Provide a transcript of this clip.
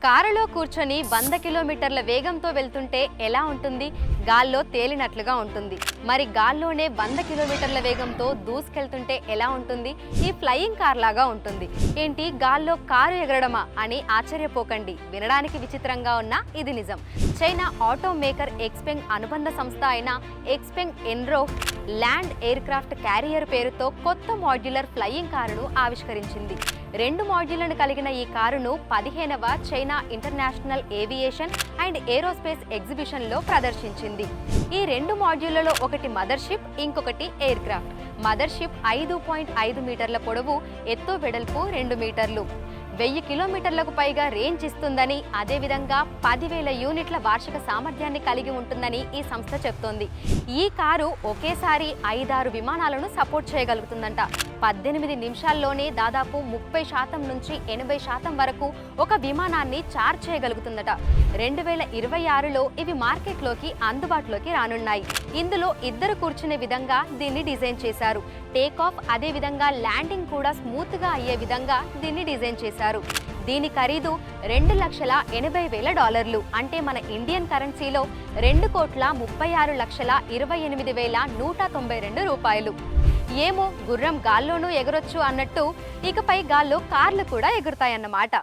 కారులో కూర్చొని 100 కిలోమీటర్ల వేగంతో వెళ్తుంటే ఎలా ఉంటుంది? గాల్లో తేలినట్లుగా ఉంటుంది. మరి గాల్లోనే 100 కిలోమీటర్ల వేగంతో దూసుకెళ్తుంటే ఎలా ఉంటుంది? ఈ ఫ్లయింగ్ కార్ లాగా ఉంటుంది. ఏంటి గాల్లో కారు ఎగరడమా అని ఆశ్చర్యపోకండి. వినడానికి విచిత్రంగా ఉన్నా ఇది నిజం. చైనా ఆటో మేకర్ ఎక్స్పెంగ్ అనుబంధ సంస్థ అయిన ఎక్స్పెంగ్ ఎన్రో ల్యాండ్ ఎయిర్ క్రాఫ్ట్ క్యారియర్ పేరుతో కొత్త మాడ్యులర్ ఫ్లయింగ్ కారును ఆవిష్కరించింది. 2 మాడ్యూళ్లను కలిగిన ఈ కారును 15వ China international aviation and aerospace ఎగ్జిబిషన్లో ప్రదర్శించింది. ఈ 2 మాడ్యూళ్లలో ఒకటి మదర్షిప్, ఇంకొకటి ఎయిర్ క్రాఫ్ట్. మదర్షిప్ 5.5 మీటర్ల పొడవు, ఎత్తు వెడల్పు 2 మీటర్లు, 1000 కిలోమీటర్లకు పైగా రేంజ్ ఇస్తుందని, అదేవిధంగా 10,000 యూనిట్ల వార్షిక సామర్థ్యాన్ని కలిగి ఉంటుందని ఈ సంస్థ చెప్తోంది. ఈ కారు ఒకేసారి 5-6 విమానాలను సపోర్ట్ చేయగలుగుతుందంట. 18 నిమిషాల్లోనే దాదాపు 30% నుంచి 80% వరకు ఒక విమానాన్ని చార్జ్ చేయగలుగుతుందట. 2026లో ఇవి మార్కెట్లోకి అందుబాటులోకి రానున్నాయి. ఇందులో ఇద్దరు కూర్చునే విధంగా దీన్ని డిజైన్ చేశారు. టేక్ ఆఫ్ అదేవిధంగా ల్యాండింగ్ కూడా స్మూత్గా అయ్యే విధంగా దీన్ని డిజైన్ చేశారు. దీని ఖరీదు $2,80,000, అంటే మన ఇండియన్ కరెన్సీలో $2,36,28,192 ఏమో గుర్రం గాల్లోనూ ఎగరొచ్చు అన్నట్టు ఇకపై గాల్లో కార్లు కూడా ఎగురుతాయన్నమాట.